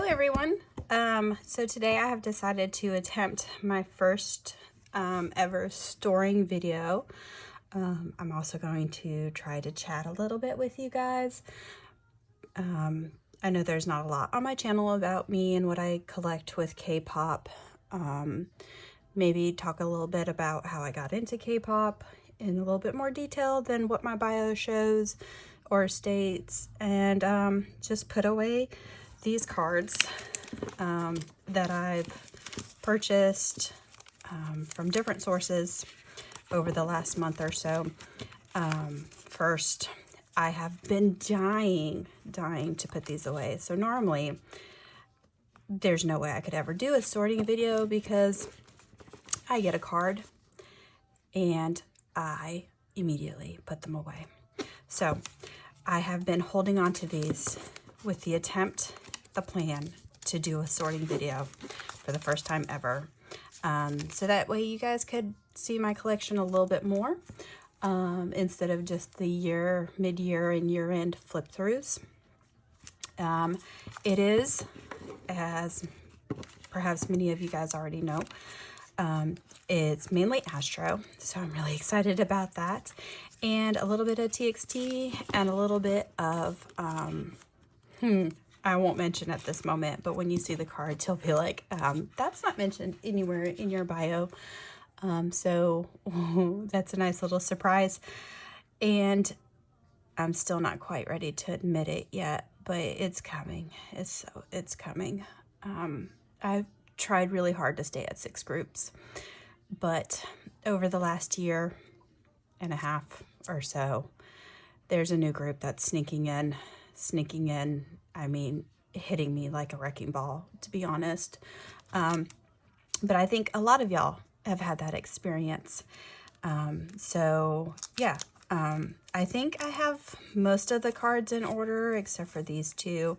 everyone. So today I have decided to attempt my first ever storing video. I'm also going to try to chat a little bit with you guys. I know there's not a lot on my channel about me and what I collect with K-pop. Maybe talk a little bit about how I got into K-pop in a little bit more detail than what my bio shows or states, and just put away these cards that I've purchased from different sources over the last month or so. First, I have been dying to put these away. So normally there's no way I could ever do a sorting video because I get a card and I immediately put them away. So I have been holding on to these with the plan to do a sorting video for the first time ever. So that way you guys could see my collection a little bit more instead of just the mid-year and year-end flip throughs. It is, as perhaps many of you guys already know, it's mainly Astro, so I'm really excited about that, and a little bit of TXT and a little bit of I won't mention at this moment, but when you see the cards, you'll be like, that's not mentioned anywhere in your bio. So that's a nice little surprise. And I'm still not quite ready to admit it yet, but it's coming. It's coming. I've tried really hard to stay at 6 groups, but over the last year and a half or so, there's a new group that's sneaking in. I mean, hitting me like a wrecking ball, to be honest. But I think a lot of y'all have had that experience. So yeah, I think I have most of the cards in order except for these two.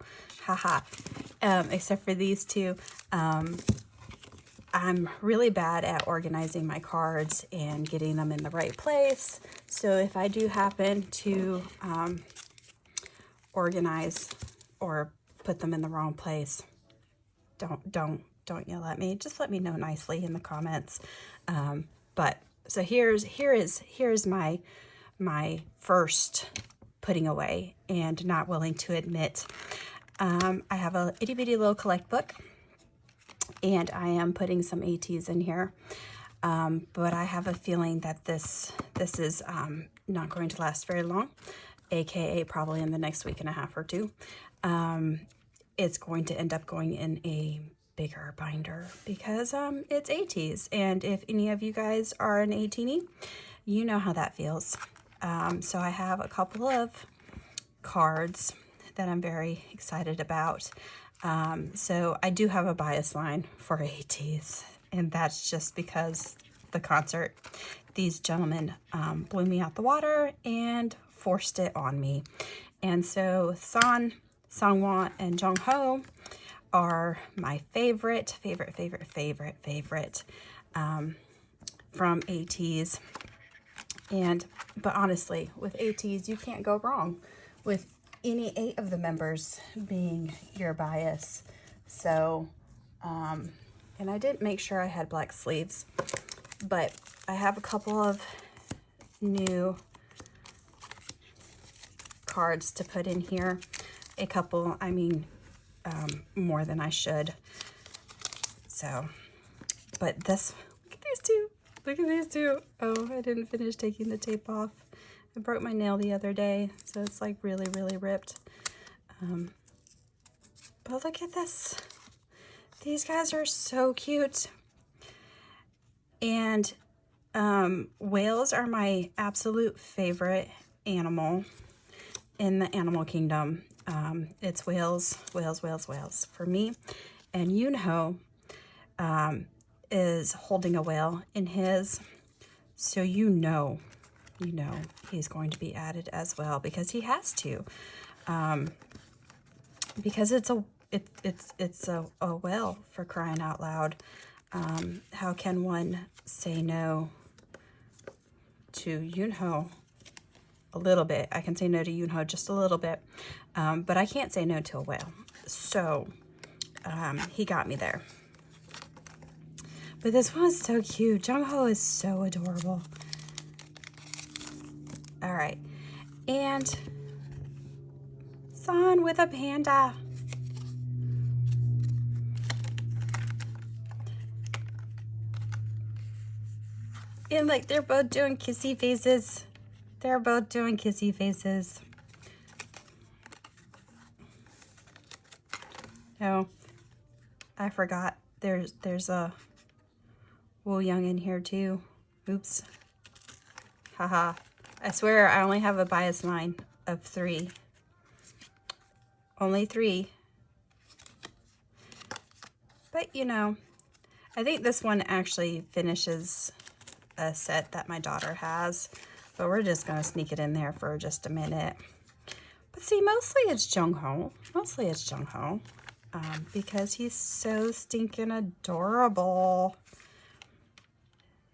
Except for these two. I'm really bad at organizing my cards and getting them in the right place. So if I do happen to organize or put them in the wrong place, don't yell at me. Just let me know nicely in the comments. But so here is my first putting away and not willing to admit. I have a itty bitty little collect book, and I am putting some Ateez in here. But I have a feeling that this is not going to last very long, aka probably in the next week and a half or two. It's going to end up going in a bigger binder because it's Ateez, and if any of you guys are an A-teenie, you know how that feels. So I have a couple of cards that I'm very excited about. So I do have a bias line for Ateez, and that's just because the concert, these gentlemen blew me out the water and forced it on me. And so Sangwon and Jongho are my favorite from Ateez. But honestly, with Ateez, you can't go wrong with any 8 of the members being your bias. So, and I didn't make sure I had black sleeves, but I have a couple of new cards to put in here. A couple, I mean, more than I should. So, but this, look at these two. Oh, I didn't finish taking the tape off. I broke my nail the other day, so it's like really ripped. But look at this. These guys are so cute. And whales are my absolute favorite animal in the animal kingdom. It's whales for me. And Yoonho is holding a whale in his, so you know he's going to be added as well because he has to, because it's a whale, for crying out loud. How can one say no to Yoonho? A little bit. I can say no to Yoonho just a little bit, but I can't say no to a whale. So he got me there. But this one's so cute. Jung-ho is so adorable. All right. And San with a panda. And like, they're both doing kissy faces. They're both doing kissy faces. Oh, I forgot. There's a Woo Young in here too. Oops. Haha. I swear I only have a bias line of 3. Only 3. But you know, I think this one actually finishes a set that my daughter has, but we're just gonna sneak it in there for just a minute. But see, mostly it's Jung-ho. Mostly it's Jung-ho, because he's so stinking adorable.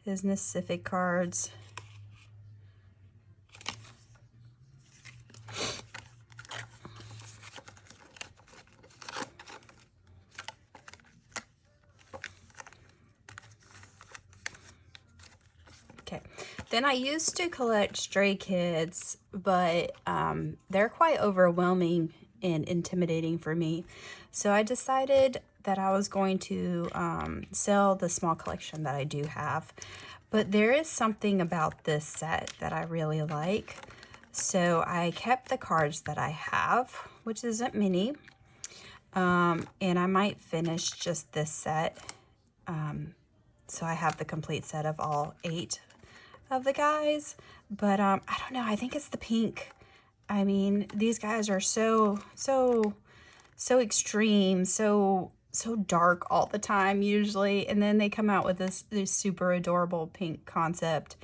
His Pacific cards. Okay, then I used to collect Stray Kids, but they're quite overwhelming and intimidating for me. So I decided that I was going to sell the small collection that I do have. But there is something about this set that I really like. So I kept the cards that I have, which isn't many. And I might finish just this set. So I have the complete set of all 8 of the guys, but I don't know, I think it's the pink. I mean, these guys are so extreme, so dark all the time usually, and then they come out with this super adorable pink concept,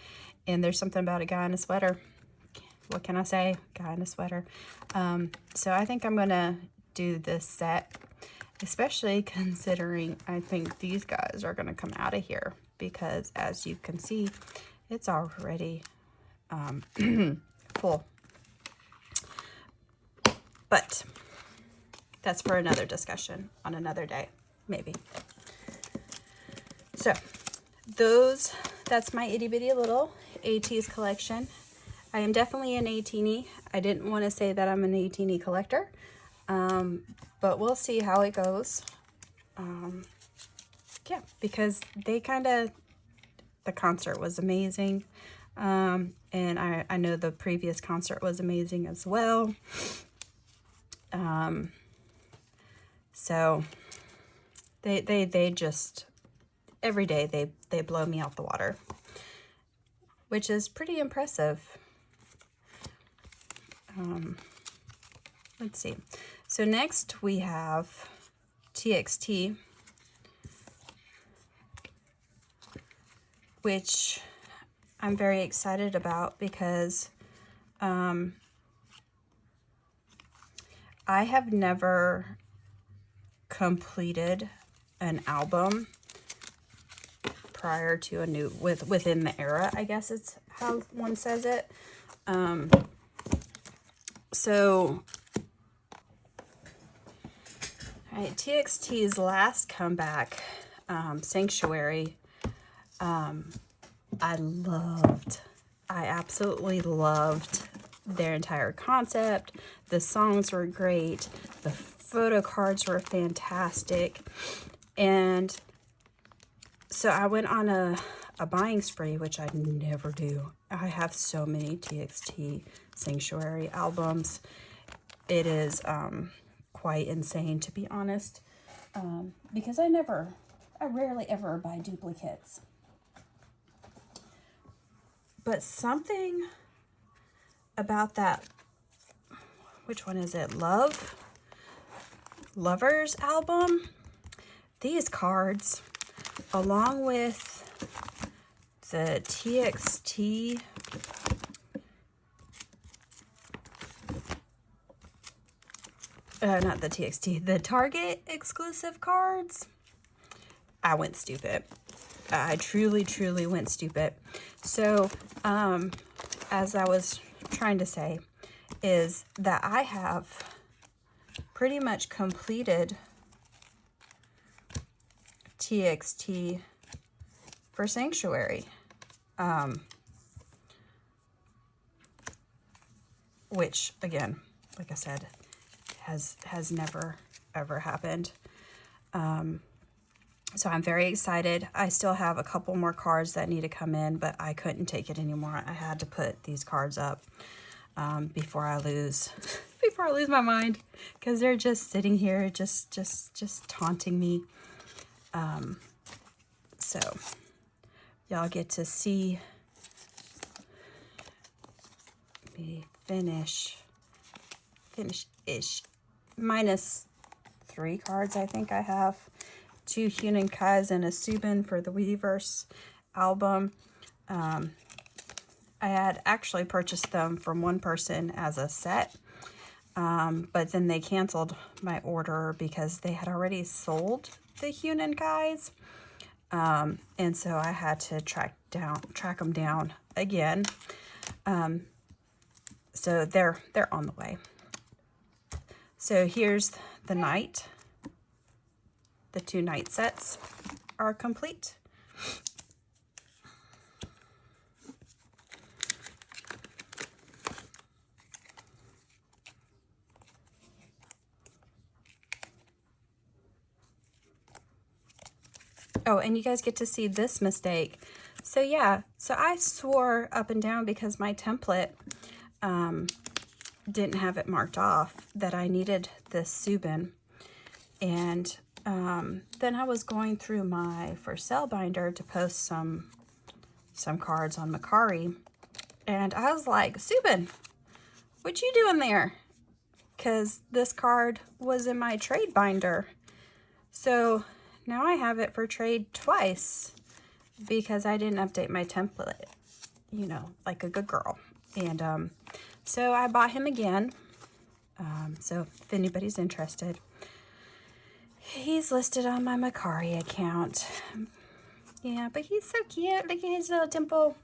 and there's something about a guy in a sweater. What can I say? Guy in a sweater. So I think I'm gonna do this set, especially considering I think these guys are gonna come out of here, because as you can see, it's already full. But that's for another discussion on another day, maybe. So that's my itty bitty little Ateez collection. I am definitely an 18E. I didn't want to say that I'm an 18E collector, but we'll see how it goes. Yeah, because the concert was amazing. And I know the previous concert was amazing as well. So they just, every day they blow me out the water, which is pretty impressive. Let's see. So next we have TXT, which I'm very excited about because I have never completed an album prior to a new, within the era, I guess it's how one says it. So, all right, TXT's last comeback, Sanctuary, I absolutely loved their entire concept. The songs were great. The photo cards were fantastic. And so I went on a buying spree, which I never do. I have so many TXT Sanctuary albums. It is quite insane, to be honest, because I rarely ever buy duplicates. But something about that, which one is it? Lovers album? These cards, along with the TXT, not the TXT, the Target exclusive cards, I went stupid. I truly went stupid. So, as I was trying to say, is that I have pretty much completed TXT for Sanctuary, which again, like I said, has never ever happened. So I'm very excited. I still have a couple more cards that need to come in, but I couldn't take it anymore. I had to put these cards up before I lose my mind, because they're just sitting here just taunting me. So y'all get to see me finish-ish. Minus 3 cards I think I have. 2 Hunan Kais and a Subin for the Weverse album. I had actually purchased them from one person as a set, but then they canceled my order because they had already sold the Hunan Kais, and so I had to track them down again. So they're on the way. So here's the night. The 2 night sets are complete. Oh, and you guys get to see this mistake. So yeah, so I swore up and down, because my template didn't have it marked off, that I needed this Subin. And then I was going through my for sale binder to post some cards on Mercari, and I was like, Subin, what you doing there? Because this card was in my trade binder. So now I have it for trade twice, because I didn't update my template, you know, like a good girl. And so I bought him again. So if anybody's interested, he's listed on my Mercari account. Yeah, but he's so cute. Look at his little dimple.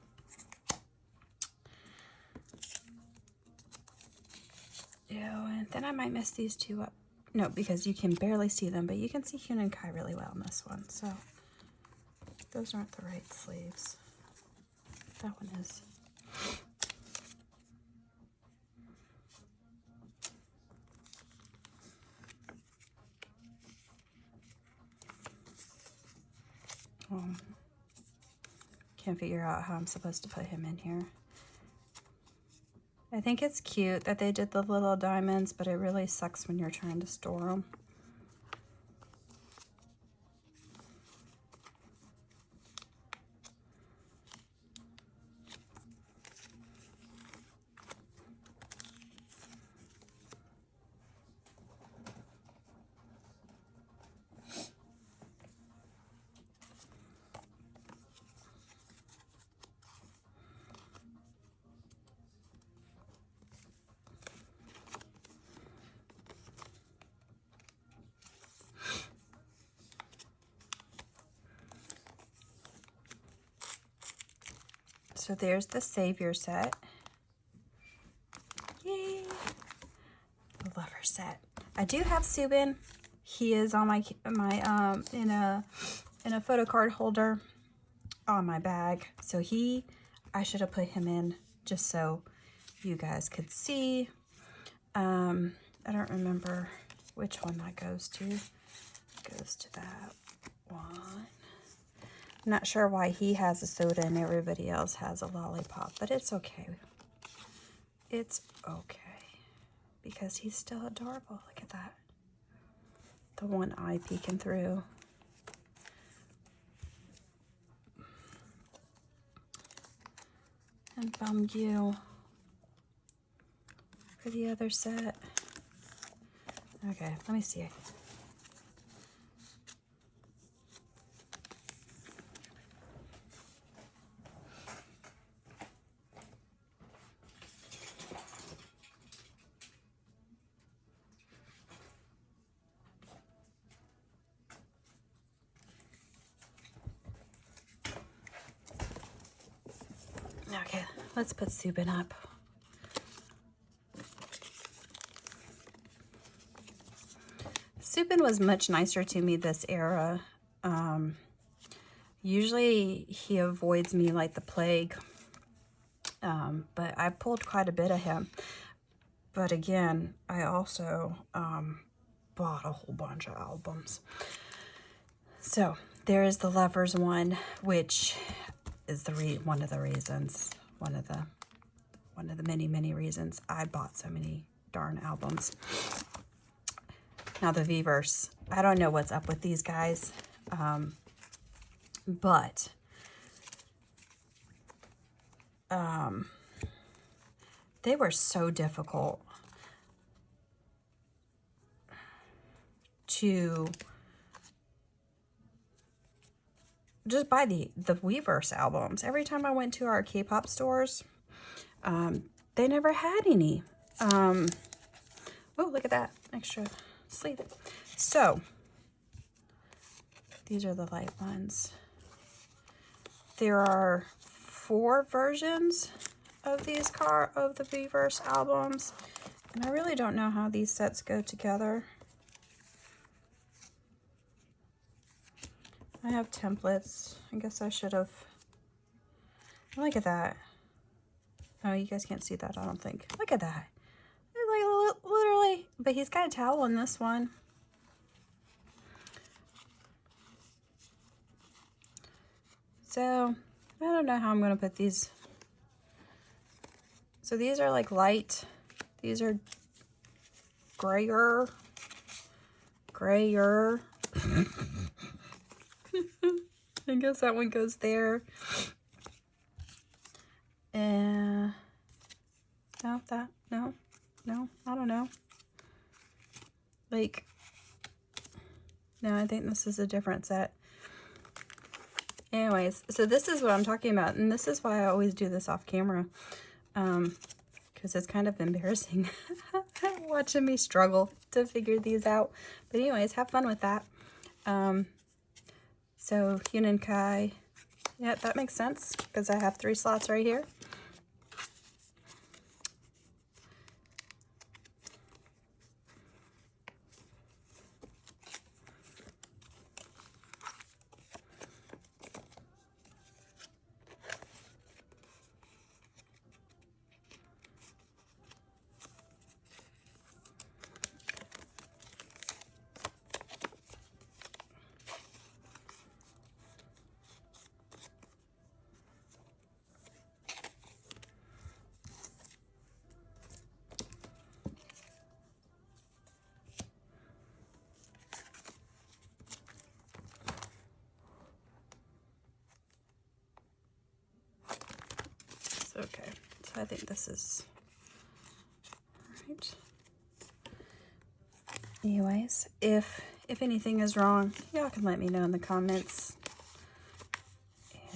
Yeah, and then I might mess these 2 up. No, because you can barely see them, but you can see Hunan Kai really well in this one. So those aren't the right sleeves. That one is. Can't figure out how I'm supposed to put him in here. I think it's cute that they did the little diamonds, but it really sucks when you're trying to store them. So there's the Savior set. Yay! The Lover set. I do have Subin. He is on my in a photo card holder on my bag. So I should have put him in just so you guys could see. I don't remember which one that goes to. It goes to that one. I'm not sure why he has a soda and everybody else has a lollipop, but it's okay. It's okay, because he's still adorable. Look at that. The one eye peeking through. And Bumgyu for the other set. Okay, let me see. Okay, let's put Subin up. Subin was much nicer to me this era. Usually he avoids me like the plague, but I pulled quite a bit of him. But again, I also bought a whole bunch of albums. So there is the Lovers one, which is one of the reasons, one of the many reasons I bought so many darn albums. Now the V-verse, I don't know what's up with these guys, but they were so difficult to just buy the Weverse albums. Every time I went to our K-pop stores, they never had any. Oh, look at that extra sleeve. So these are the light ones. There are 4 versions of the Weverse albums, and I really don't know how these sets go together. I have templates. I guess I should have. Look at that. Oh, you guys can't see that, I don't think. Look at that. Like literally, but he's got a towel in this one. So I don't know how I'm going to put these. So these are like light. These are grayer. I guess that one goes there. And no, I don't know. Like, no, I think this is a different set. Anyways, so this is what I'm talking about, and this is why I always do this off camera, because it's kind of embarrassing watching me struggle to figure these out. But anyways, have fun with that. So Hyun and Kai, yeah, that makes sense because I have 3 slots right here. Okay, so I think this is right. Anyways, if anything is wrong, y'all can let me know in the comments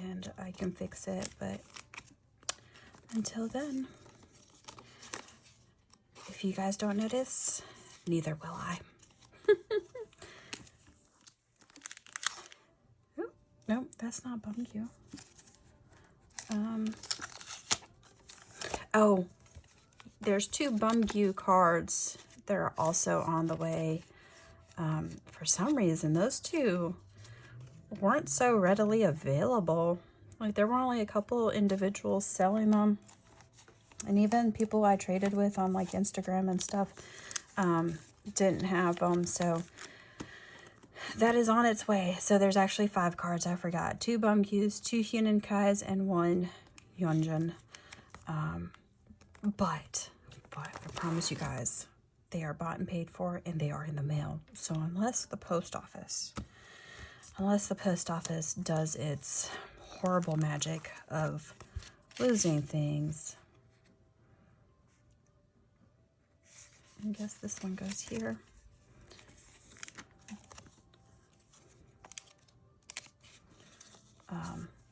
and I can fix it. But until then, if you guys don't notice, neither will I. Oh, nope, that's not Bumq. Oh, there's 2 Bumq cards that are also on the way. For some reason, those 2 weren't so readily available. Like, there were only a couple individuals selling them. And even people I traded with on, like, Instagram and stuff didn't have them. So that is on its way. So there's actually 5 cards, I forgot. 2 Bumqs, 2 Hyun and Kais, and 1 Yeonjun. But I promise you guys, they are bought and paid for, and they are in the mail. So unless the post office does its horrible magic of losing things, I guess this one goes here.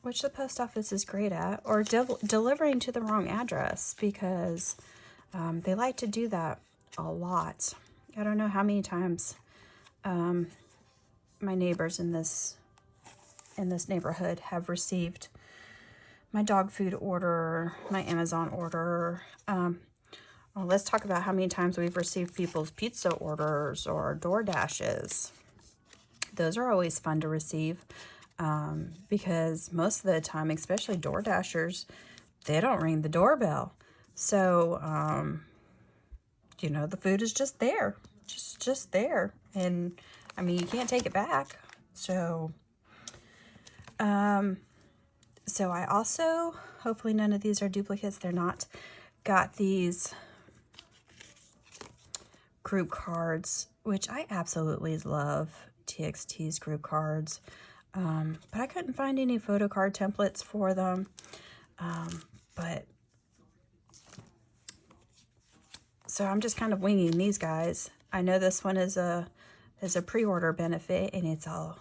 Which the post office is great at, or delivering to the wrong address, because they like to do that a lot. I don't know how many times my neighbors in this neighborhood have received my dog food order, my Amazon order. Well, let's talk about how many times we've received people's pizza orders or DoorDashes. Those are always fun to receive because most of the time, especially Door Dashers, they don't ring the doorbell. So, you know, the food is just there, just there. And I mean, you can't take it back. So, so I also, hopefully none of these are duplicates. They're not. Got these group cards, which I absolutely love. TXT's group cards. But I couldn't find any photo card templates for them. But so I'm just kind of winging these guys. I know this one is a pre-order benefit, and it's all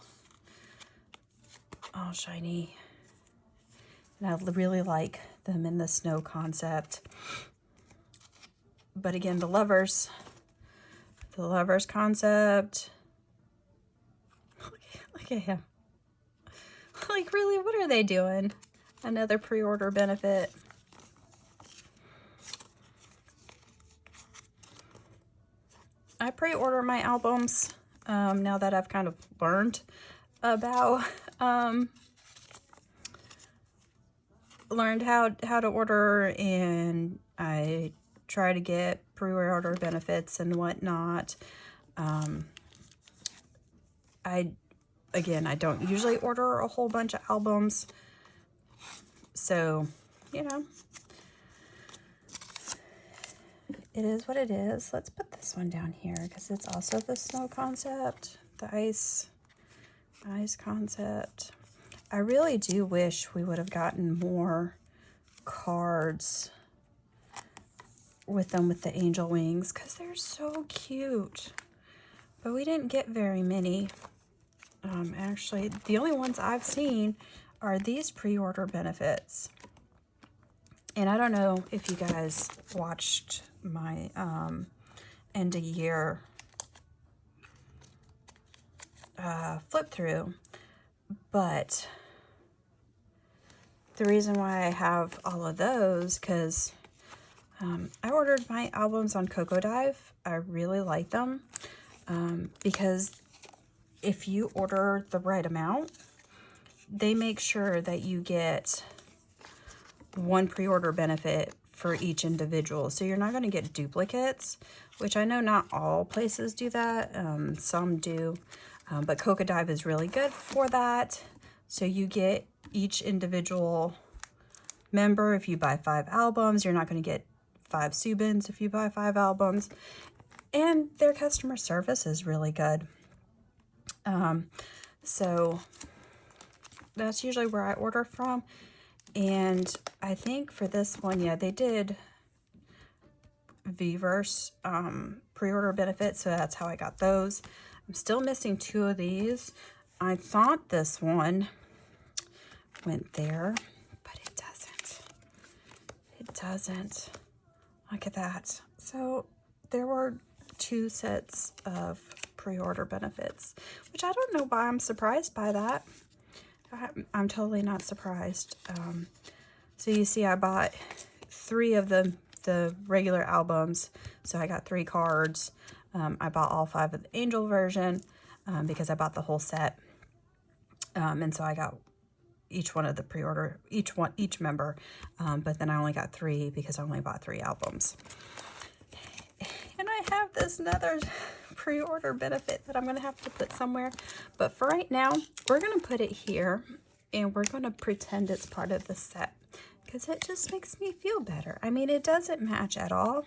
shiny. And I really like them in the snow concept. But again, the lovers concept. Look at him. Like, really, what are they doing? Another pre-order benefit. I pre-order my albums now that I've kind of learned about learned how to order, and I try to get pre-order benefits and whatnot. I don't usually order a whole bunch of albums, so you know, it is what it is. Let's put this one down here because it's also the snow concept, the ice concept. I really do wish we would have gotten more cards with them with the angel wings because they're so cute. But we didn't get very many. Actually, the only ones I've seen are these pre-order benefits. And I don't know if you guys watched my end of year flip through, but the reason why I have all of those, because I ordered my albums on Coco Dive. I really like them because if you order the right amount, they make sure that you get one pre-order benefit for each individual. So you're not going to get duplicates, which I know not all places do that. Some do, but Coco Dive is really good for that. So you get each individual member. If you buy 5 albums, you're not going to get 5 Subins if you buy 5 albums. And their customer service is really good. So that's usually where I order from. And I think for this one, yeah, they did Vverse pre-order benefits, so that's how I got those. I'm still missing 2 of these. I thought this one went there, but it doesn't. It doesn't. Look at that. So there were 2 sets of pre-order benefits, which I don't know why I'm surprised by that. I'm totally not surprised. So you see I bought 3 of the regular albums, so I got 3 cards. I bought all 5 of the angel version because I bought the whole set. And so I got each one of the pre-order, each member, but then I only got 3 because I only bought 3 albums. And I have this another pre-order benefit that I'm going to have to put somewhere, but for right now we're going to put it here and we're going to pretend it's part of the set because it just makes me feel better. I mean, it doesn't match at all,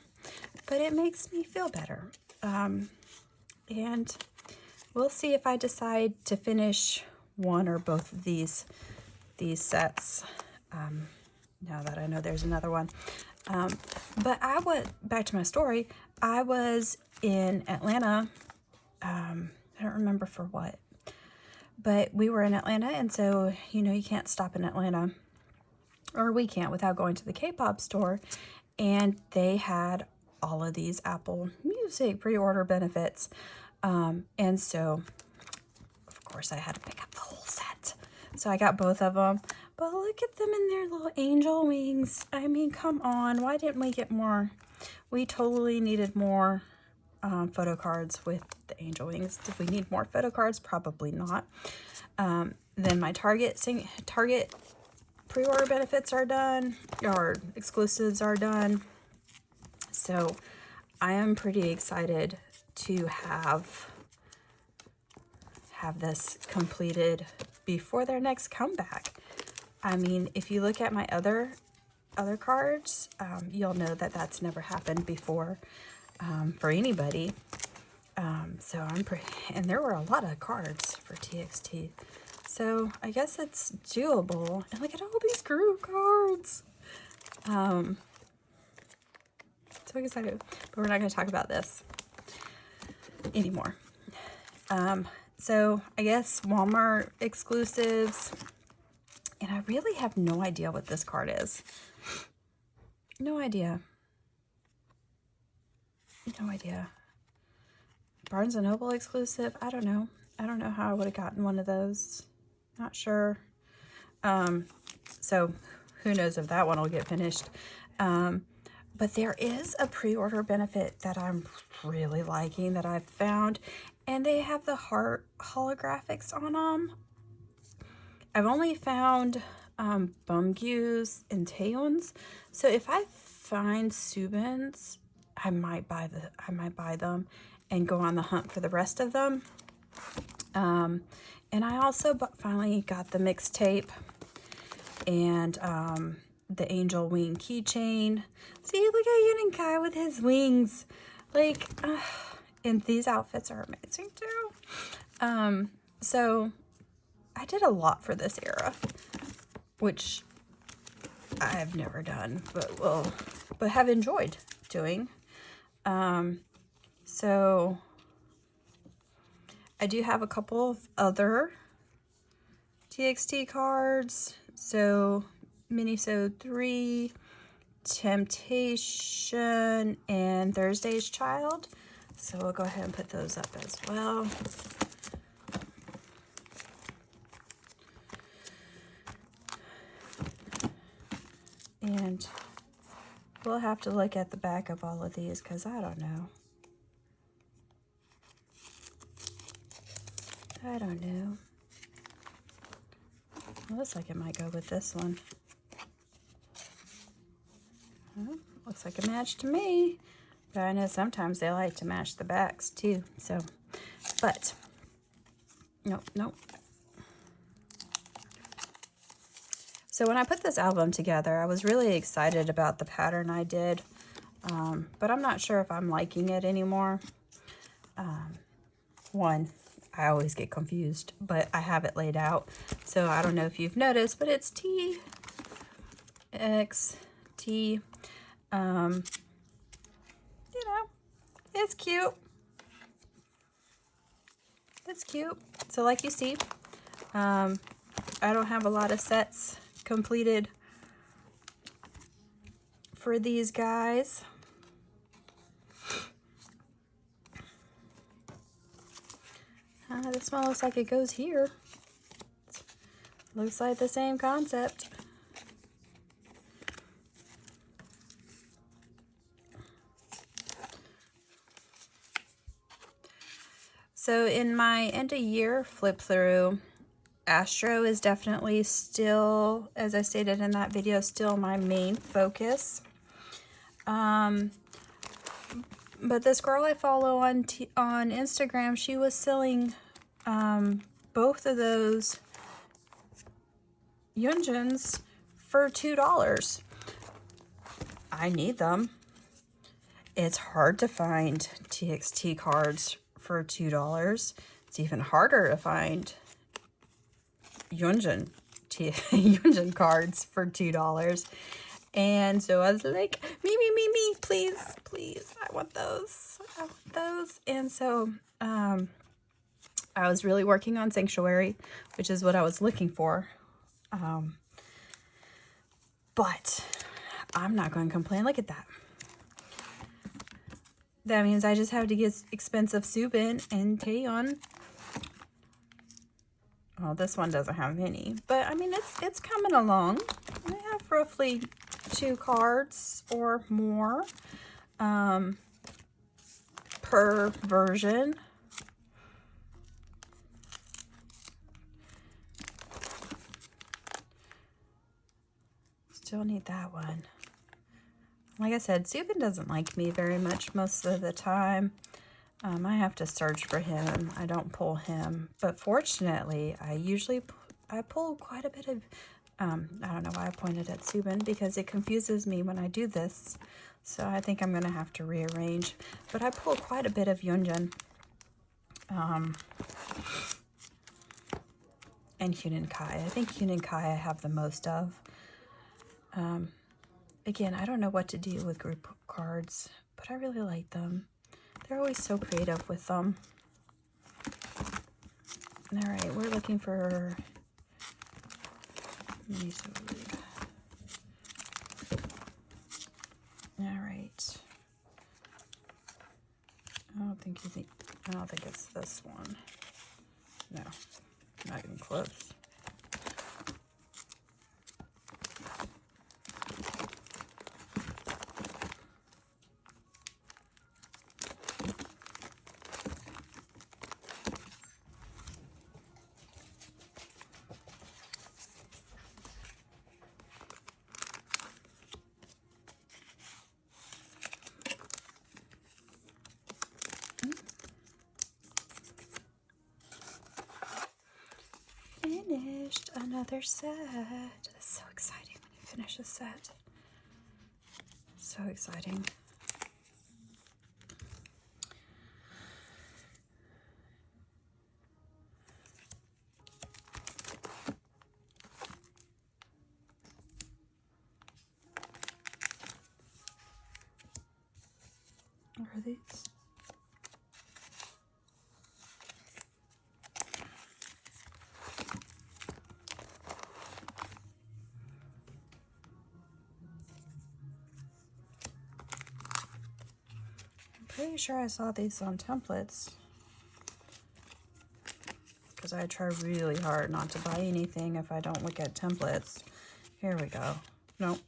but it makes me feel better. And we'll see if I decide to finish one or both of these sets now that I know there's another one. But I went back to my story. I was in Atlanta. I don't remember for what, but we were in Atlanta, and so you know you can't stop in Atlanta, or we can't without going to the K-pop store, and they had all of these Apple Music pre-order benefits, and so of course I had to pick up the whole set. So I got both of them. But look at them in their little angel wings. I mean, come on. Why didn't we get more? We totally needed more photo cards with the angel wings. Did we need more photo cards? Probably not. Then my Target pre-order benefits are done, or exclusives are done. So I am pretty excited to have this completed before their next comeback. I mean, if you look at my other cards, you'll know that that's never happened before for anybody. So I'm pretty, and there were a lot of cards for TXT. So I guess it's doable. And look at all these group cards. So excited. But we're not going to talk about this anymore. So I guess Walmart exclusives. And I really have no idea what this card is. No idea. No idea. Barnes & Noble exclusive. I don't know. I don't know how I would have gotten one of those. Not sure. So who knows if that one will get finished. But there is a pre-order benefit that I'm really liking that I've found. And they have the heart holographics on them. I've only found Bumgus and Taeyeons. So if I find Subins, I might buy them and go on the hunt for the rest of them. And I also finally got the mixtape and the angel wing keychain. See, look at Yin and Kai with his wings. Like, and these outfits are amazing too. So I did a lot for this era, which I've never done, but have enjoyed doing. So I do have a couple of other TXT cards. So Minisode 3, Temptation, and Thursday's Child. So we'll go ahead and put those up as well. And we'll have to look at the back of all of these because I don't know. I don't know. It looks like it might go with this one. Well, looks like a match to me. But I know sometimes they like to match the backs too. So, but, nope. So when I put this album together, I was really excited about the pattern I did. But I'm not sure if I'm liking it anymore. One, I always get confused, but I have it laid out. So I don't know if you've noticed, but it's TXT. You know, it's cute. It's cute. So like you see, I don't have a lot of sets completed for these guys. This one looks like it goes here. Looks like the same concept. So in my end of year flip through, Astro is definitely still, as I stated in that video, still my main focus. But this girl I follow on Instagram, she was selling both of those Yunjins for $2. I need them. It's hard to find TXT cards for $2. It's even harder to find Yunjin cards for $2. And so I was like, me, please, I want those. And so I was really working on Sanctuary, which is what I was looking for. But I'm not going to complain. Look at that. That means I just have to get expensive Subin and Taeyeon. Well, this one doesn't have any, but I mean, it's coming along. I have roughly 2 cards or more per version. still need that one. Like I said, Subin doesn't like me very much most of the time. I have to search for him. I don't pull him. But fortunately, I pull quite a bit of... I don't know why I pointed at Subin, because it confuses me when I do this. So I think I'm going to have to rearrange. But I pull quite a bit of Yunjin. And Hunan Kai. I think Hunan Kai I have the most of. Again, I don't know what to do with group cards, but I really like them. They're always so creative with them. All right, we're looking for... All right. I don't think it's this one. No, not even close. Finished another set. It's so exciting when you finish a set. So exciting. What are these? Pretty sure I saw these on templates, because I try really hard not to buy anything if I don't look at templates. Here we go. Nope.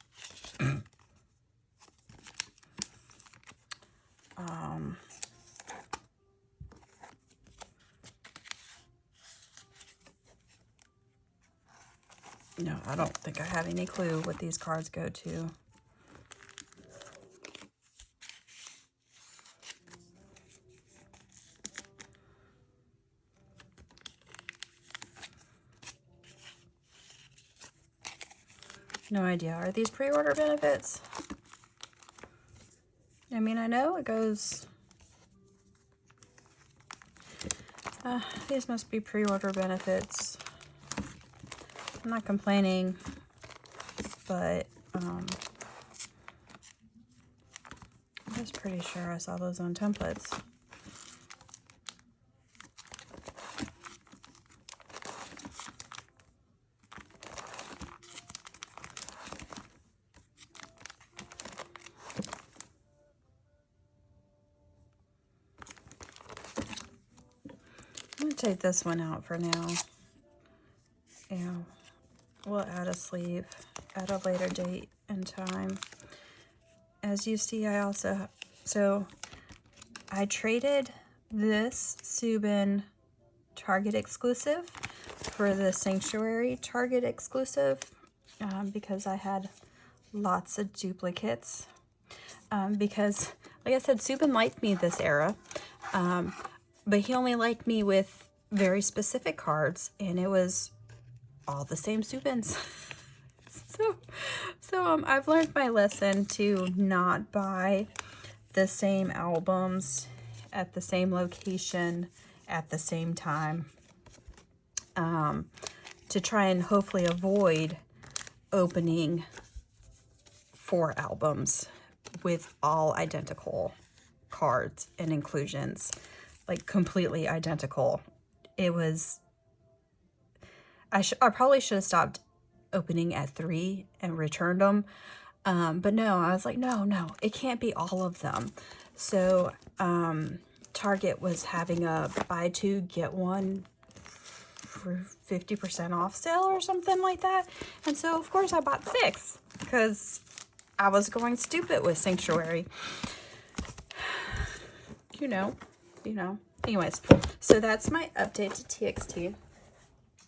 No, I don't think I have any clue what these cards go to. No idea. Are these pre-order benefits? I mean, I know it goes... these must be pre-order benefits. I'm not complaining, but I'm just pretty sure I saw those on templates. I'm going to take this one out for now. Yeah, we'll add a sleeve at a later date and time. As you see, I also... So, I traded this Subin Target exclusive for the Sanctuary Target exclusive because I had lots of duplicates. Because, like I said, Subin liked me this era. But he only liked me with very specific cards, and it was all the same Subins. so I've learned my lesson to not buy the same albums at the same location at the same time. To try and hopefully avoid opening 4 albums with all identical cards and inclusions. Like completely identical. It was, I probably should have stopped opening at 3 and returned them. But no, I was like, no, it can't be all of them. So Target was having a buy 2, get 1 for 50% off sale or something like that. And so of course I bought 6 because I was going stupid with Sanctuary. You know. Anyways, so that's my update to TXT.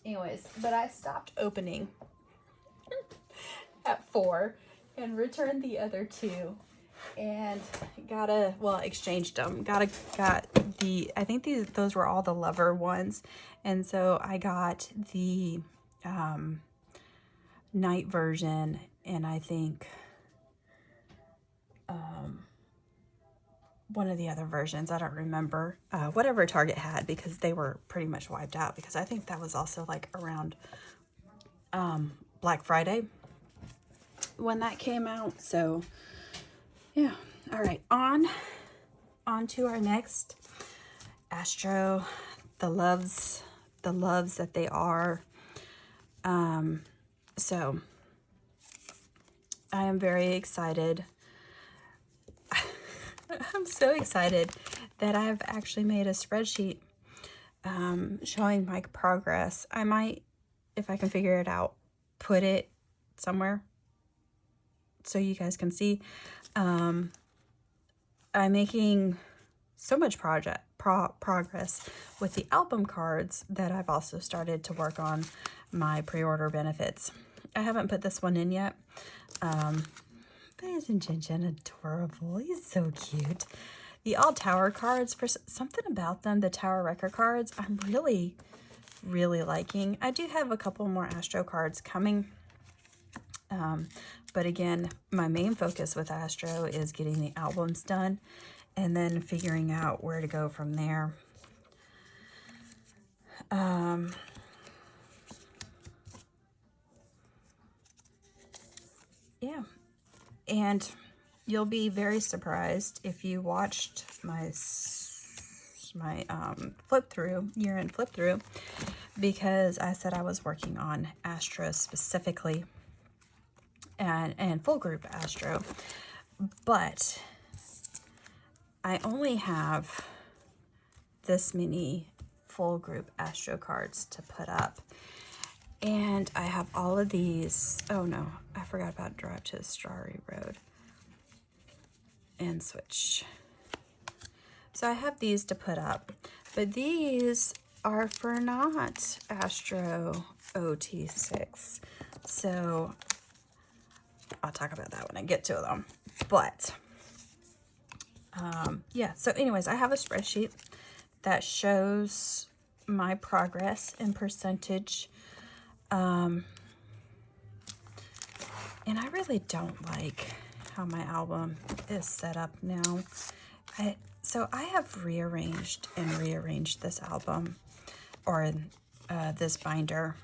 Anyways, but I stopped opening at 4 and returned the other 2. And exchanged them. Got the, I think those were all the Lover ones. And so I got the night version, and I think one of the other versions, I don't remember, whatever Target had, because they were pretty much wiped out, because I think that was also like around Black Friday when that came out. So yeah. All right, on to our next Astro, the loves that they are. So I am very excited. I'm so excited that I've actually made a spreadsheet showing my progress. I might, if I can figure it out, put it somewhere so you guys can see. I'm making so much progress with the album cards that I've also started to work on my pre-order benefits. I haven't put this one in yet. But isn't Jinjin adorable? He's so cute. The all Tower cards, for something about them, the Tower record cards, I'm really, really liking. I do have a couple more Astro cards coming. But again, my main focus with Astro is getting the albums done and then figuring out where to go from there. Yeah. And you'll be very surprised if you watched my flip through, year-end flip through, because I said I was working on Astro specifically and full group Astro, but I only have this many full group Astro cards to put up. And I have all of these. Oh no, I forgot about Drive to the Starry Road and Switch. So I have these to put up, but these are for not Astro OT6. So I'll talk about that when I get to them. But yeah, so anyways, I have a spreadsheet that shows my progress in percentage. And I really don't like how my album is set up now. So I have rearranged this album, or this binder,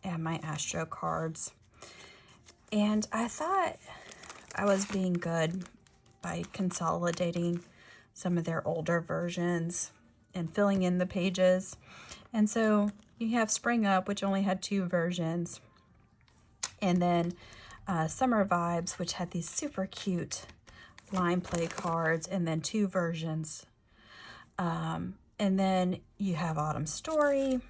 and my Astro cards. And I thought I was being good by consolidating some of their older versions and filling in the pages. And so you have Spring Up, which only had 2 versions. And then Summer Vibes, which had these super cute line play cards, and then 2 versions. And then you have Autumn Story.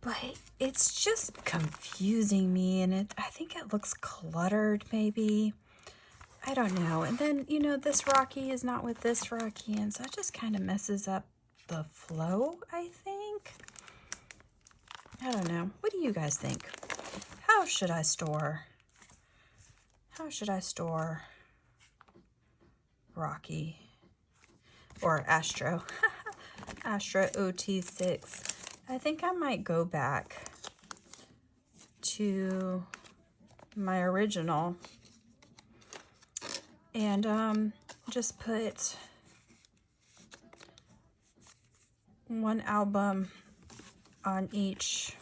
But it's just confusing me, and I think it looks cluttered, maybe. I don't know. And then, you know, this Rocky is not with this Rocky, and so it just kind of messes up the flow, I think. I don't know. What do you guys think? How should I store Rocky or Astro? Astro OT6. I think I might go back to my original and just put one album on each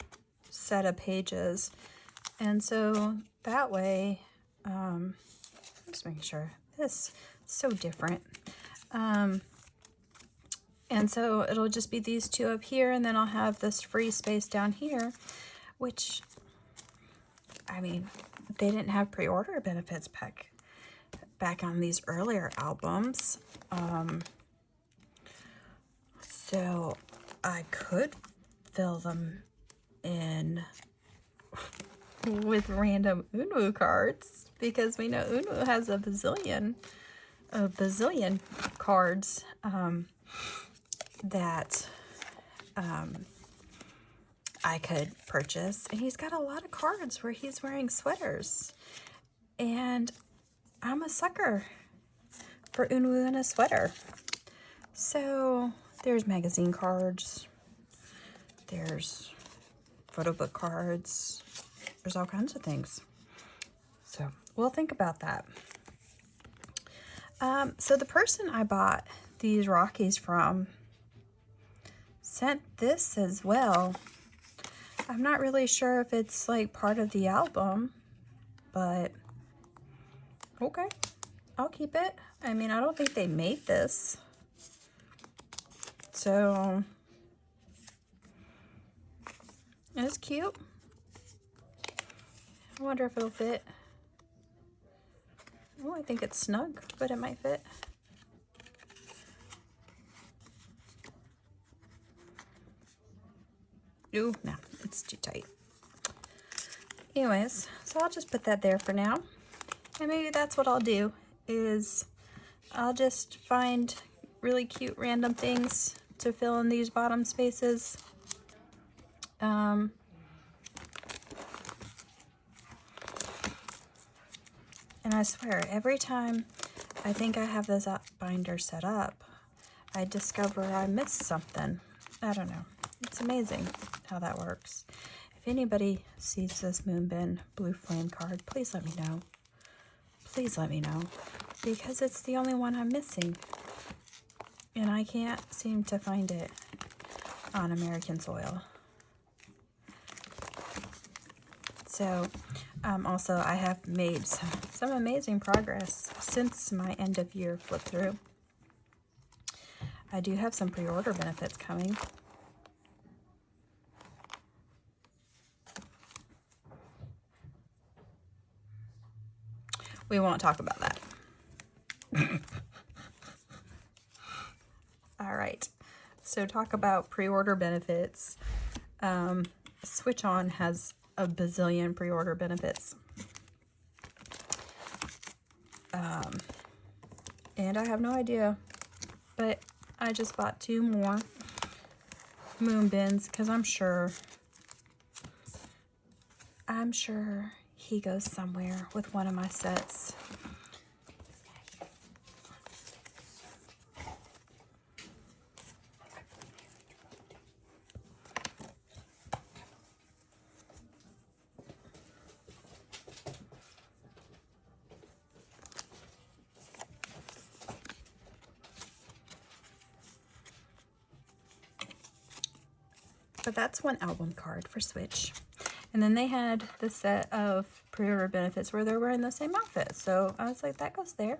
set of pages. And so that way, I'm just making sure this is so different. And so it'll just be these 2 up here, and then I'll have this free space down here, which, I mean, they didn't have pre-order benefits back on these earlier albums. So I could fill them in with random Unu cards, because we know Unu has a bazillion cards that I could purchase. And he's got a lot of cards where he's wearing sweaters. And I'm a sucker for Unwu in a sweater. So there's magazine cards. There's photo book cards. There's all kinds of things. So we'll think about that. So the person I bought these Rockies from sent this as well. I'm not really sure if it's like part of the album, but okay, I'll keep it. I mean, I don't think they made this. So it's cute. I wonder if it'll fit. Oh, I think it's snug, but it might fit. Ooh, no, it's too tight. Anyways, so I'll just put that there for now. And maybe that's what I'll do, is I'll just find really cute random things to fill in these bottom spaces. And I swear, every time I think I have this binder set up, I discover I missed something. I don't know. It's amazing how that works. If anybody sees this Moonbin Blue Flame card, please let me know. Please let me know. Because it's the only one I'm missing. And I can't seem to find it on American soil. So, also I have made some amazing progress since my end of year flip through. I do have some pre-order benefits coming. We won't talk about that. All right, so talk about pre-order benefits. Switch On has a bazillion pre-order benefits. And I have no idea, but I just bought 2 more Moonbins because I'm sure he goes somewhere with one of my sets. But that's one album card for Switch. And then they had the set of pre-order benefits where they're wearing the same outfit. So I was like, that goes there,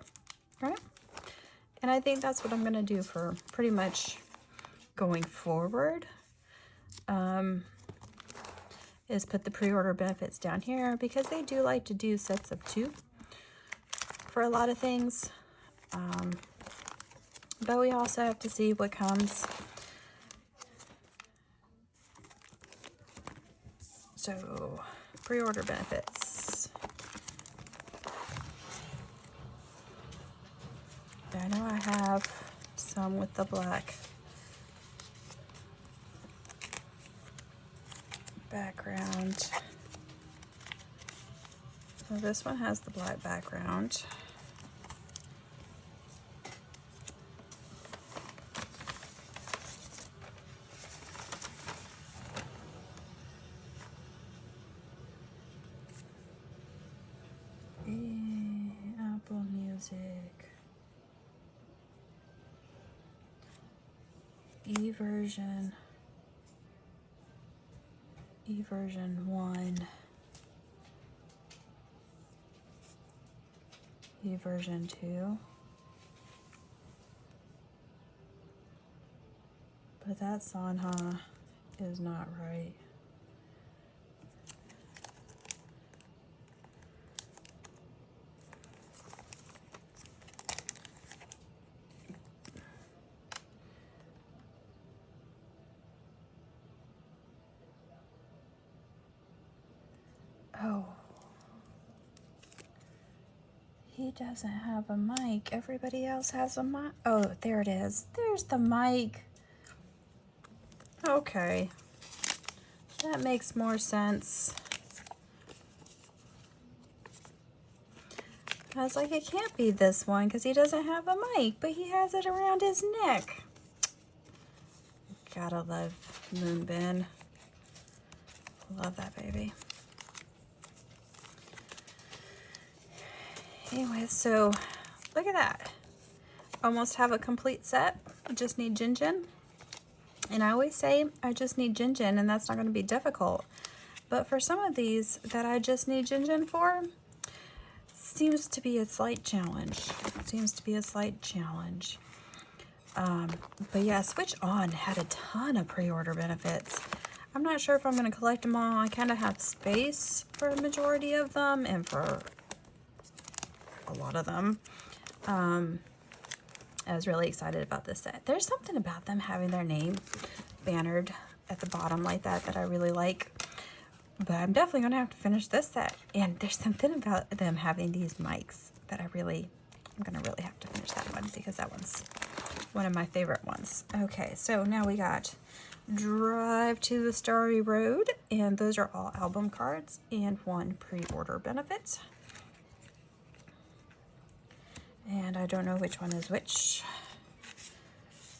right? And I think that's what I'm going to do for pretty much going forward. Is put the pre-order benefits down here because they do like to do sets of 2 for a lot of things. But we also have to see what comes. So, pre-order benefits. I know I have some with the black background. So this one has the black background. Apple Music. E-version 1, E-version 2, but that Sanha is not right. Oh, he doesn't have a mic. Everybody else has a mic. Oh, there it is. There's the mic. Okay. That makes more sense. I was like, it can't be this one because he doesn't have a mic, but he has it around his neck. Gotta love Moonbin. Love that baby. Anyway, so look at that. Almost have a complete set. I just need Jin Jin. And I always say I just need Jin Jin, and that's not going to be difficult. But for some of these that I just need Jin Jin for, seems to be a slight challenge. Seems to be a slight challenge. But yeah, Switch On had a ton of pre-order benefits. I'm not sure if I'm going to collect them all. I kind of have space for a majority of them and for a lot of them. I was really excited about this set. There's something about them having their name bannered at the bottom like that that I really like. But I'm definitely going to have to finish this set. And there's something about them having these mics that I'm going to really have to finish that one because that one's one of my favorite ones. Okay, so now we got Drive to the Starry Road, and those are all album cards and one pre-order benefit. And I don't know which one is which.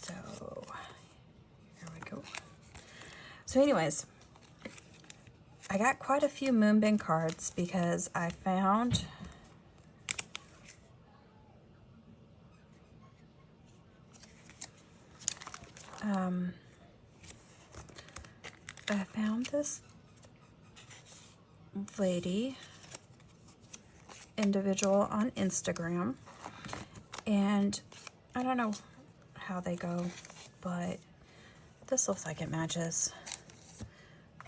So here we go. So anyways, I got quite a few Moonbin cards because I found this individual on Instagram, and I don't know how they go, but this looks like it matches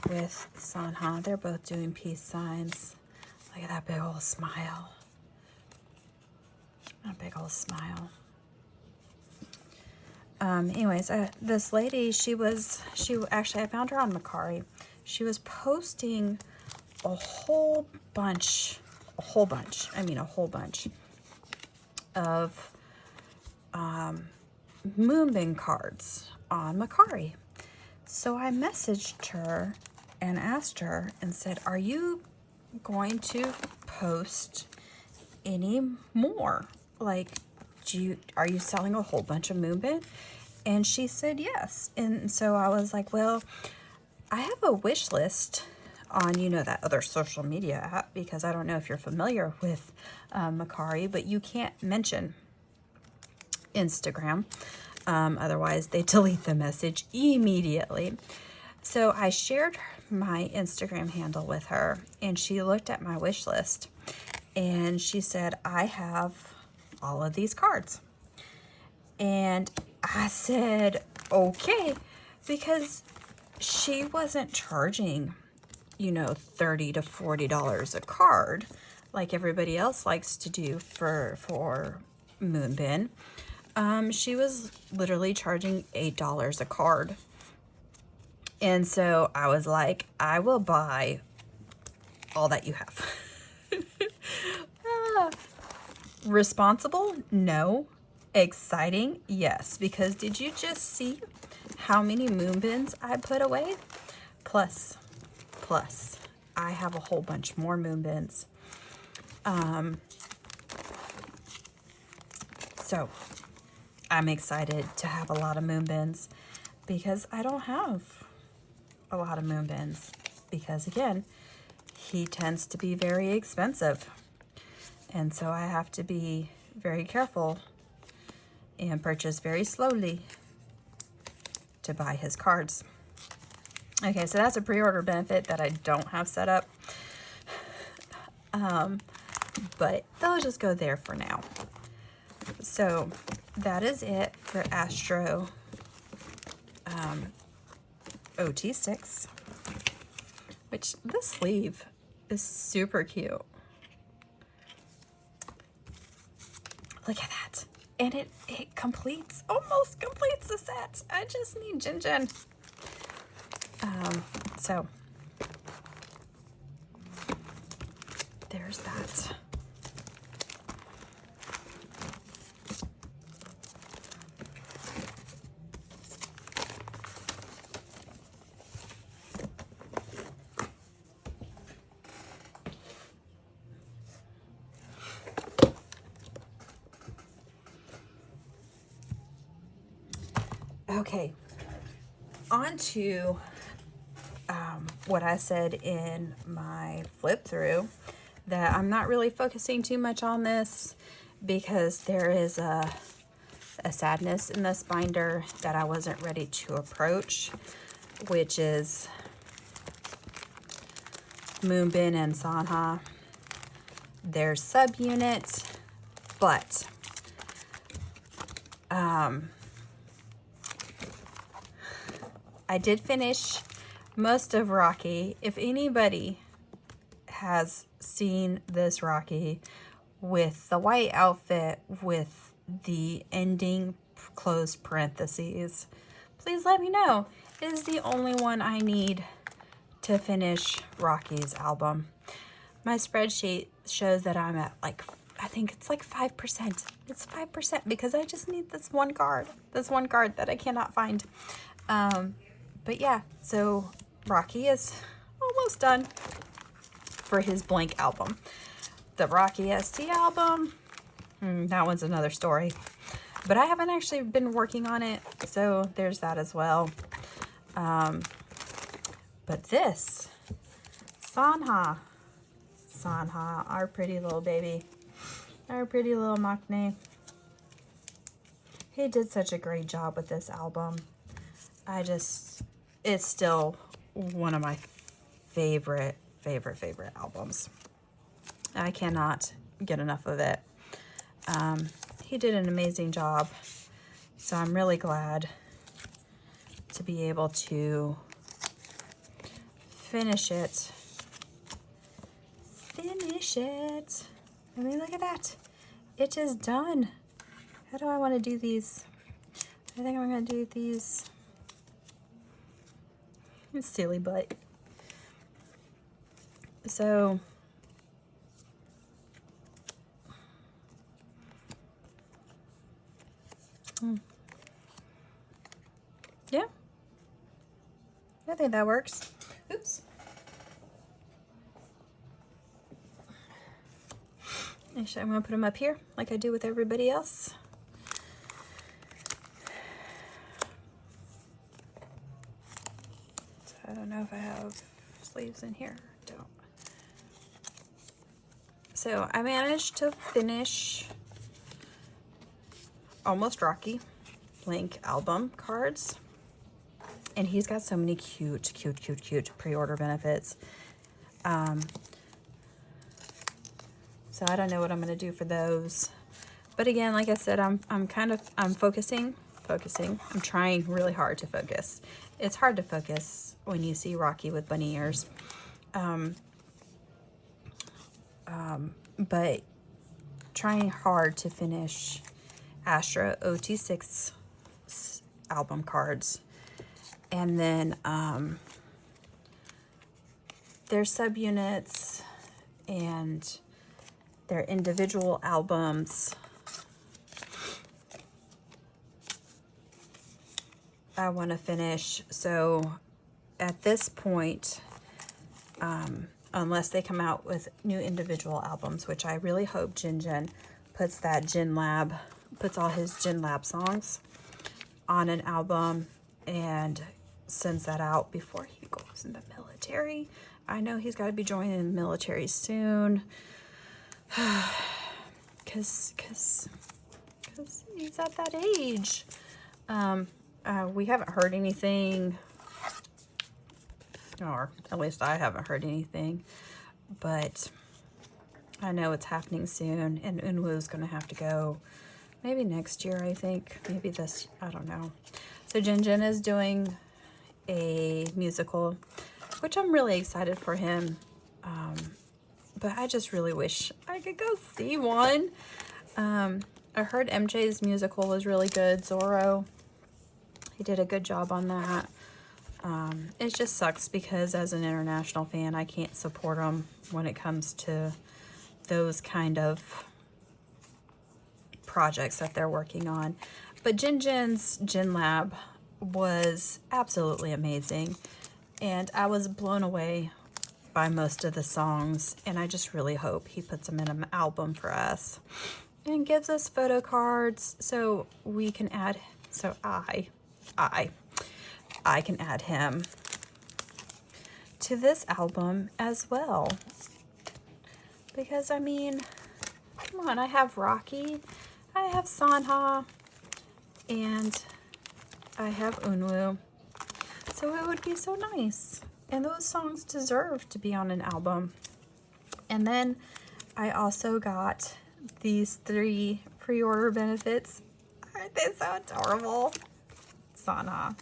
with Sanha. They're both doing peace signs. Look at that big old smile. A big old smile. Anyways, this lady, actually, I found her on Macari. She was posting a whole bunch of Moonbin cards on Macari. So I messaged her and asked her and said, are you going to post any more? Like, are you selling a whole bunch of Moonbin? And she said yes. And so I was like, well, I have a wish list on, that other social media app, because I don't know if you're familiar with Macari, but you can't mention Instagram. Otherwise, they delete the message immediately. So I shared my Instagram handle with her, and she looked at my wish list, and she said, I have all of these cards. And I said, okay, because she wasn't charging, $30 to $40 a card like everybody else likes to do for Moonbin. She was literally charging $8 a card. And so I was like, I will buy all that you have. Responsible? No. Exciting? Yes. Because did you just see how many Moonbins I put away? Plus, I have a whole bunch more Moonbins. So I'm excited to have a lot of Moonbins because I don't have a lot of Moonbins because, again, he tends to be very expensive. And so I have to be very careful and purchase very slowly to buy his cards. Okay, so that's a pre-order benefit that I don't have set up. But they'll just go there for now. So that is it for Astro OT6, which this sleeve is super cute. Look at that. And it almost completes the set. I just need Jin Jin. So there's that. Okay, on to what I said in my flip through, that I'm not really focusing too much on this because there is a sadness in this binder that I wasn't ready to approach, which is Moonbin and Sanha. Their subunit, but I did finish most of Rocky. If anybody has seen this Rocky with the white outfit with the ending closed parentheses, please let me know. It is the only one I need to finish Rocky's album. My spreadsheet shows that I'm at like, I think it's like 5%. It's 5% because I just need this one card that I cannot find. But yeah, so Rocky is almost done for his blank album. The Rocky ST album, that one's another story. But I haven't actually been working on it, so there's that as well. But this, Sanha, our pretty little baby, our pretty little maknae. He did such a great job with this album. It's still one of my favorite albums. I cannot get enough of it. He did an amazing job, so I'm really glad to be able to finish it. I mean, look at that. It is done. How do I want to do these? I think I'm going to do these. It's silly, but so yeah, I think that works. Oops. Actually, I'm going to put them up here like I do with everybody else. So I don't know if I have sleeves in here. Don't. So I managed to finish Almost Rocky blank album cards. And he's got so many cute pre-order benefits. So I don't know what I'm going to do for those. But again, like I said, I'm focusing. I'm trying really hard to focus. It's hard to focus when you see Rocky with bunny ears. But trying hard to finish Astro OT6 album cards. And then their subunits and their individual albums. I want to finish. So at this point, unless they come out with new individual albums, which I really hope Jin puts all his Jin Lab songs on an album and sends that out before he goes in the military. I know he's got to be joining the military soon. Cause he's at that age. We haven't heard anything, or at least I haven't heard anything, but I know it's happening soon, and Unwoo's gonna have to go maybe next year, I think, maybe this, I don't know. So Jin is doing a musical, which I'm really excited for him. But I just really wish I could go see one. I heard MJ's musical was really good, Zorro. He did a good job on that. It just sucks because as an international fan, I can't support them when it comes to those kind of projects that they're working on. But Jin's Jin Lab was absolutely amazing. And I was blown away by most of the songs, and I just really hope he puts them in an album for us and gives us photo cards so we can add, so I I can add him to this album as well. Because, I mean, come on, I have Rocky, I have Sanha, and I have Unwoo. So it would be so nice. And those songs deserve to be on an album. And then I also got these 3 pre-order benefits. Aren't they so adorable? Sanha,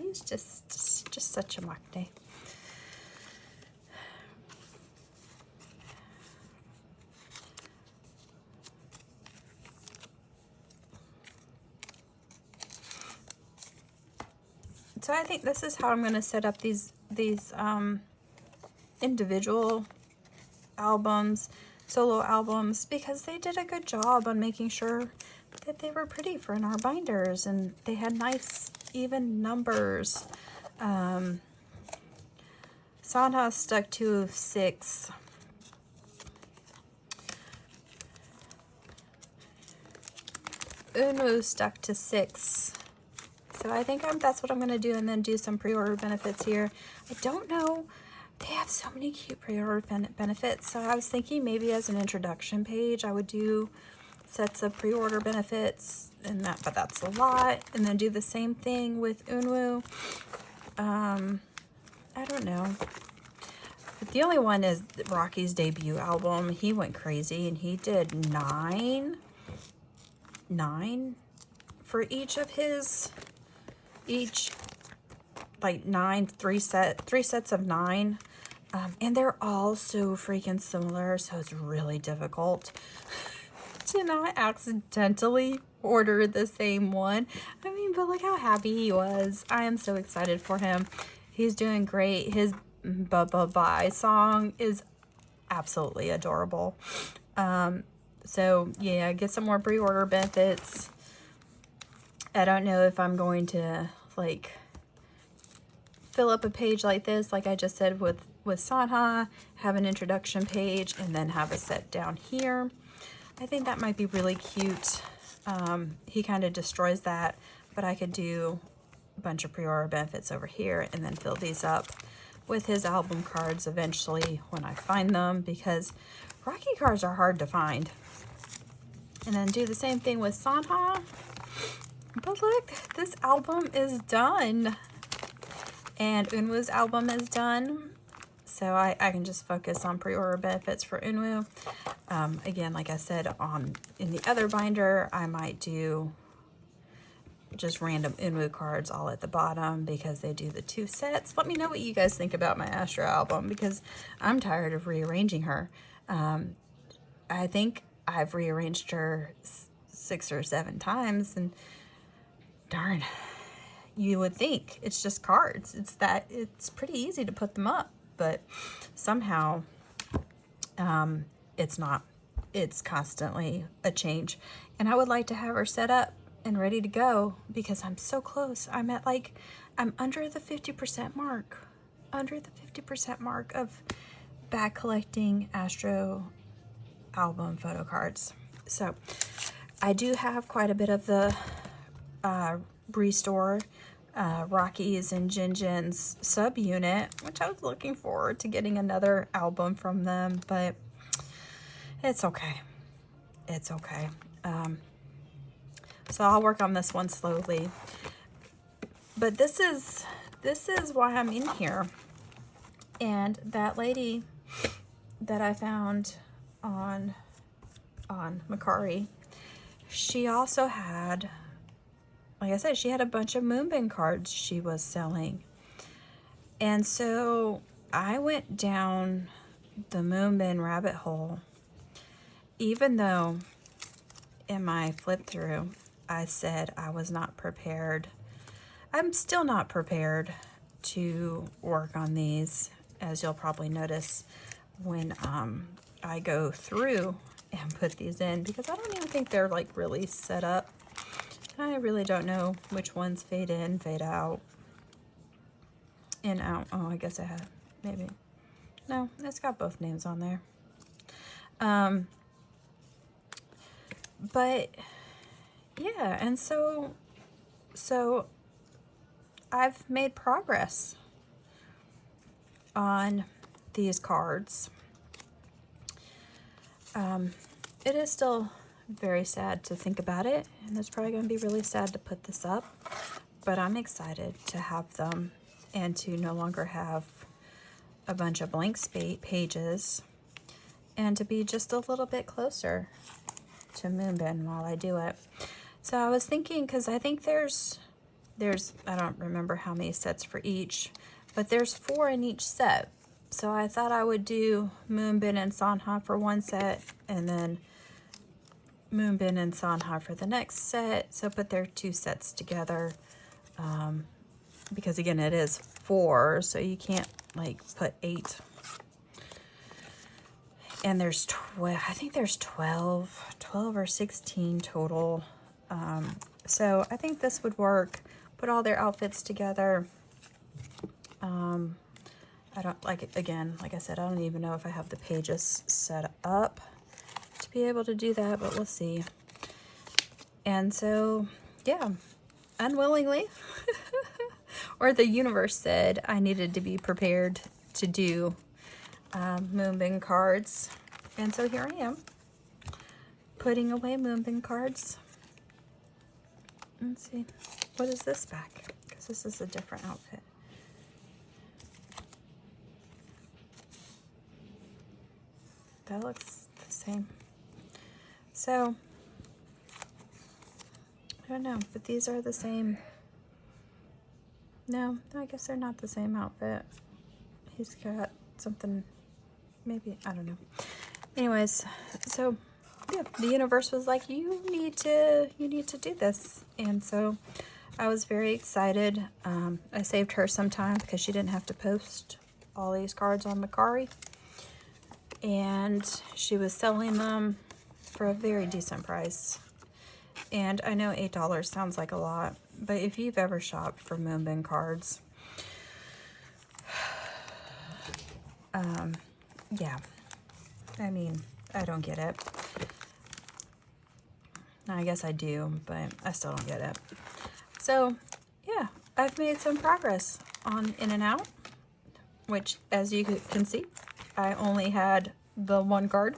he's just such a maknae. So I think this is how I'm going to set up these individual albums, solo albums, because they did a good job on making sure that they were pretty for in our binders, and they had nice even numbers. Sanha stuck to 6. Unwoo stuck to 6. So I think that's what I'm going to do, and then do some pre-order benefits here. I don't know. They have so many cute pre-order benefits. So I was thinking maybe as an introduction page, I would do sets of pre-order benefits, and but that's a lot. And then do the same thing with Unwoo. I don't know. But the only one is Rocky's debut album. He went crazy, and he did 9 for each of his. Like 9, 3 sets of 9, and they're all so freaking similar, so it's really difficult to not accidentally order the same one. I mean, but look how happy he was. I am so excited for him. He's doing great. His bye song is absolutely adorable. So yeah, get some more pre-order benefits. I don't know if I'm going to like fill up a page like this, like I just said with Sanha, have an introduction page, and then have a set down here. I think that might be really cute. He kind of destroys that, but I could do a bunch of pre-order benefits over here, and then fill these up with his album cards eventually when I find them, because Rocky cards are hard to find. And then do the same thing with Sanha. But look, this album is done. And Unwoo's album is done. So I can just focus on pre-order benefits for Unwoo. Again, like I said, in the other binder, I might do just random Unwoo cards all at the bottom, because they do the 2 sets. Let me know what you guys think about my Astro album, because I'm tired of rearranging her. I think I've rearranged her 6 or 7 times, and darn, you would think it's just cards. It's pretty easy to put them up, but somehow it's not. It's constantly a change. And I would like to have her set up and ready to go, because I'm so close. I'm under the 50% mark. Under the 50% mark of back collecting Astro album photo cards. So I do have quite a bit of the Restore Rocky's and Jinjin's subunit, which I was looking forward to getting another album from them, but it's okay. It's okay. So I'll work on this one slowly. But this is why I'm in here. And that lady that I found on Mercari, she also had, like I said, she had a bunch of Moonbin cards she was selling. And so I went down the Moonbin rabbit hole, even though in my flip through I said I was not prepared. I'm still not prepared to work on these, as you'll probably notice when I go through and put these in, because I don't even think they're like really set up. I really don't know which ones fade in, fade out, in, out. Oh, I guess I have, maybe. No, it's got both names on there. But yeah, and so So I've made progress on these cards. It is still very sad to think about it, and it's probably going to be really sad to put this up, but I'm excited to have them and to no longer have a bunch of blank pages and to be just a little bit closer to Moonbin while I do it. So I was thinking, because I think there's I don't remember how many sets for each, but there's 4 in each set. So I thought I would do Moonbin and Sanha for one set, and then Moonbin and Sanha for the next set. So put their 2 sets together, because again, it is 4, so you can't like put 8. And there's 12, I think there's 12 or 16 total. So I think this would work. Put all their outfits together. I don't like it, again, like I said, I don't even know if I have the pages set up to be able to do that, but we'll see. And so, yeah, unwillingly, or the universe said I needed to be prepared to do Moonbin cards. And so here I am, putting away Moonbin cards. Let's see, what is this back? Because this is a different outfit. That looks the same. So, I don't know, but these are the same. No, I guess they're not the same outfit. He's got something, maybe, I don't know. Anyways, so yeah, the universe was like, you need to do this. And so I was very excited. I saved her some time because she didn't have to post all these cards on Mercari. And she was selling them for a very decent price. And I know $8 sounds like a lot, but if you've ever shopped for Moonbin cards, yeah, I mean, I don't get it. I guess I do, but I still don't get it. So, yeah, I've made some progress on In and Out, which, as you can see, I only had the 1 card,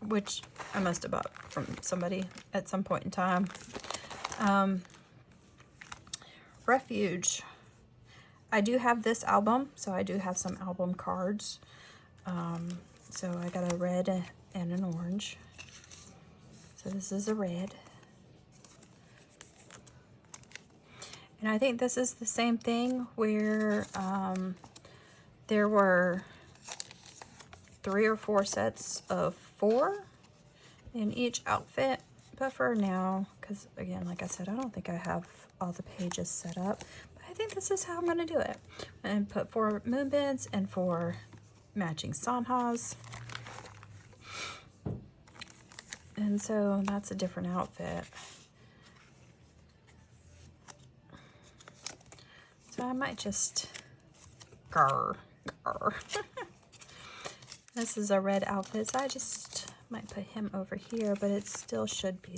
which I must have bought from somebody at some point in time. Refuge. I do have this album, so I do have some album cards. So I got a red and an orange. So this is a red. And I think this is the same thing where there were 3 or 4 sets of 4 in each outfit. But for now, because again, like I said, I don't think I have all the pages set up. But I think this is how I'm going to do it. And put 4 Moonbins and 4 matching Sanhas. And so that's a different outfit. So I might just grr. This is a red outfit, so I just might put him over here, but it still should be